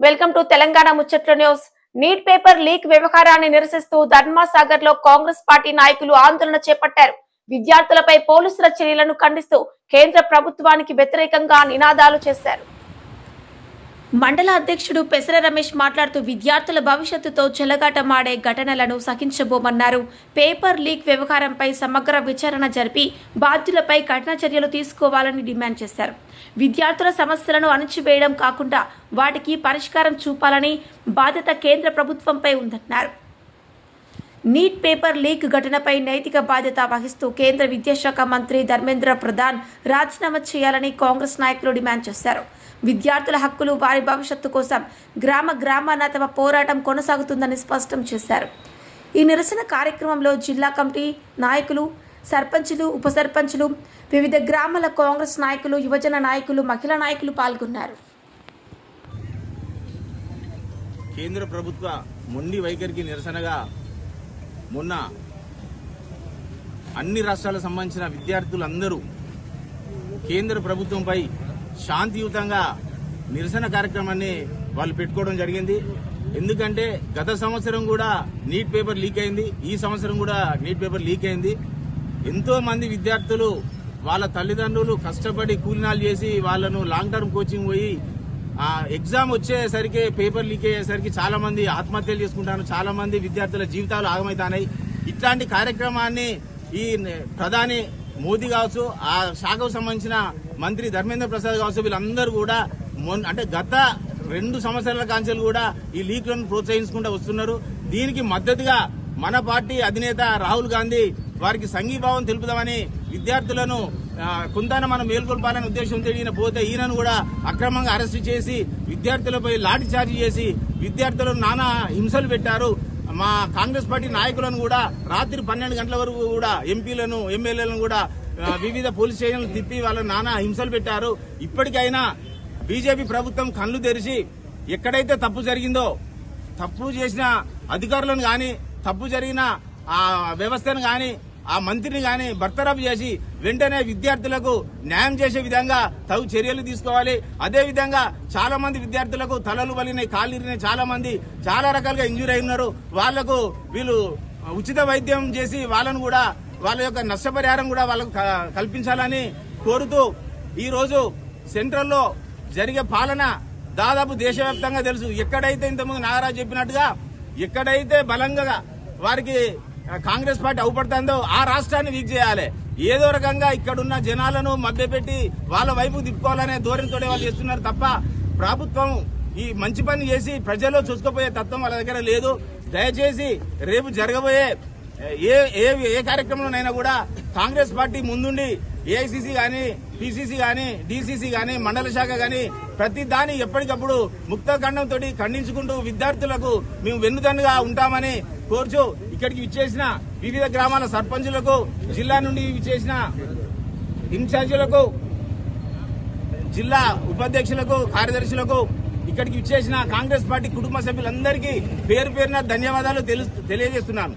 Welcome to Telangana Muchatla news. NEET paper leak వ్యవహారాన్ని నిరసిస్తూ ధర్మాసాగర్ లో కాంగ్రెస్ పార్టీ నాయకులు ఆందోళన చేపట్టారు. విద్యార్థులపై పోలీసుల చర్యలను ఖండిస్తూ కేంద్ర ప్రభుత్వానికి వ్యతిరేకంగా నినాదాలు చేశారు. మండల అధ్యక్షుడు పెసర రమేష్ మాట్లాడుతూ విద్యార్థుల భవిష్యత్తుతో చెలగాటమాడే ఘటనలను సహించబోమన్నారు. పేపర్ లీక్ వ్యవహారంపై సమగ్ర విచారణ జరిపి బాధ్యులపై కఠిన చర్యలు తీసుకోవాలని డిమాండ్ చేశారు. విద్యార్థుల సమస్యలను అణచివేయడం కాకుండా వాటికి పరిష్కారం చూపాలని బాధ్యత కేంద్ర ప్రభుత్వంపై ఉందన్నారు. నీట్ పేపర్ లీక్ ఘటనపై నైతిక బాధ్యత వహిస్తూ కేంద్ర విద్యాశాఖ మంత్రి ధర్మేంద్ర ప్రధాన్ రాజీనామా చేయాలని కాంగ్రెస్ నాయకులు డిమాండ్ చేశారు. విద్యార్థుల హక్కులు, వారి భవిష్యత్తు కోసం గ్రామాన తమ పోరాటం కొనసాగుతుందని స్పష్టం చేశారు. ఈ నిరసన కార్యక్రమంలో జిల్లా కమిటీ నాయకులు, సర్పంచులు, ఉప సర్పంచులు, వివిధ గ్రామాల కాంగ్రెస్ నాయకులు, యువజన నాయకులు, మహిళా నాయకులు పాల్గొన్నారు. కేంద్ర ప్రభుత్వ మొండి వైఖరికి నిరసనగా మొన్న అన్ని రాష్ట్రాలకు సంబంధించిన విద్యార్థులందరూ కేంద్ర ప్రభుత్వంపై శాంతియుతంగా నిరసన కార్యక్రమాన్ని వాళ్ళు పెట్టుకోవడం జరిగింది. ఎందుకంటే గత సంవత్సరం కూడా నీట్ పేపర్ లీక్ అయింది, ఈ సంవత్సరం కూడా నీట్ పేపర్ లీక్ అయింది. ఎంతో మంది విద్యార్థులు వాళ్ళ తల్లిదండ్రులు కష్టపడి కూలినాలు చేసి వాళ్ళను లాంగ్ టర్మ్ కోచింగ్ పోయి ఎగ్జామ్ వచ్చేసరికి పేపర్ లీక్ అయ్యేసరికి చాలా మంది ఆత్మహత్యలు చేసుకుంటారు, చాలా మంది విద్యార్థుల జీవితాలు ఆగమవుతాయి. ఇట్లాంటి కార్యక్రమాన్ని ఈ ప్రధాని మోదీ కావచ్చు, ఆ శాఖకు సంబంధించిన మంత్రి ధర్మేంద్ర ప్రసాద్ కావచ్చు, వీళ్ళందరూ కూడా అంటే గత 2 సంవత్సరాల కాంచెలు కూడా ఈ లీక్లను ప్రోత్సహించుకుంటూ వస్తున్నారు. దీనికి మద్దతుగా మన పార్టీ అధినేత రాహుల్ గాంధీ వారికి సంఘీభావం తెలుపుదామని విద్యార్థులను కొంత మనం మేల్కొల్పాలనే ఉద్దేశంతో ఈయన పోతే ఈయనను కూడా అక్రమంగా అరెస్టు చేసి విద్యార్థులపై లాఠీ చార్జీ చేసి విద్యార్థులను నానా హింసలు పెట్టారు. మా కాంగ్రెస్ పార్టీ నాయకులను కూడా రాత్రి 12 గంటల వరకు కూడా ఎంపీలను, ఎమ్మెల్యేలను కూడా వివిధ పోలీస్ స్టేషన్లు తిప్పి వాళ్ళను నానా హింసలు పెట్టారు. ఇప్పటికైనా బీజేపీ ప్రభుత్వం కళ్లు తెరిచి ఎక్కడైతే తప్పు జరిగిందో, తప్పు చేసిన అధికారులను గాని, తప్పు జరిగిన ఆ వ్యవస్థను గాని, ఆ మంత్రిని గాని బర్తరఫ్ చేసి వెంటనే విద్యార్థులకు న్యాయం చేసే విధంగా తగు చర్యలు తీసుకోవాలి. అదేవిధంగా చాలా మంది విద్యార్థులకు తలలు వలినాయి, కాళ్ళు ఇరినాయి, చాలా మంది చాలా రకాలుగా ఇంజూరీ అయి ఉన్నారు. వాళ్లకు వీళ్ళు ఉచిత వైద్యం చేసి వాళ్ళను కూడా వాళ్ళ యొక్క నష్టపరిహారం కూడా వాళ్ళకు కల్పించాలని కోరుతూ ఈ రోజు సెంట్రల్లో జరిగే పాలన దాదాపు దేశవ్యాప్తంగా తెలుసు. ఎక్కడైతే ఇంతకుముందు నాగరాజు చెప్పినట్టుగా ఎక్కడైతే బలంగా వారికి కాంగ్రెస్ పార్టీ అవుపడుతుందో ఆ రాష్ట్రాన్ని వీక్ చేయాలి. ఏదో రకంగా ఇక్కడున్న జనాలను మభ్యపెట్టి వాళ్ళ వైపు తిప్పుకోవాలనే ధోరణితో వాళ్ళు చేస్తున్నారు తప్ప ప్రభుత్వం ఈ మంచి పని చేసి ప్రజల్లో చూసుకుపోయే తత్వం వాళ్ళ దగ్గర లేదు. దయచేసి రేపు జరగబోయే ఏ కార్యక్రమంలోనైనా కూడా కాంగ్రెస్ పార్టీ ముందుండి ఏఐసీసీ గాని, పిసిసి గాని, డిసిసి గాని, మండల శాఖ గాని ప్రతి దాన్ని ఎప్పటికప్పుడు ముక్త ఖండంతో ఖండించుకుంటూ విద్యార్థులకు మేము వెన్నుదన్నుగా ఉంటామని కోర్చు ఇక్కడికి విచ్చేసిన వివిధ గ్రామాల సర్పంచులకు, జిల్లా నుండి విచ్చేసిన ఇన్ఛార్జీలకు, జిల్లా ఉపాధ్యక్షులకు, కార్యదర్శులకు, ఇక్కడికి విచ్చేసిన కాంగ్రెస్ పార్టీ కుటుంబ సభ్యులందరికీ పేరు పేరున ధన్యవాదాలు తెలియజేస్తున్నాను.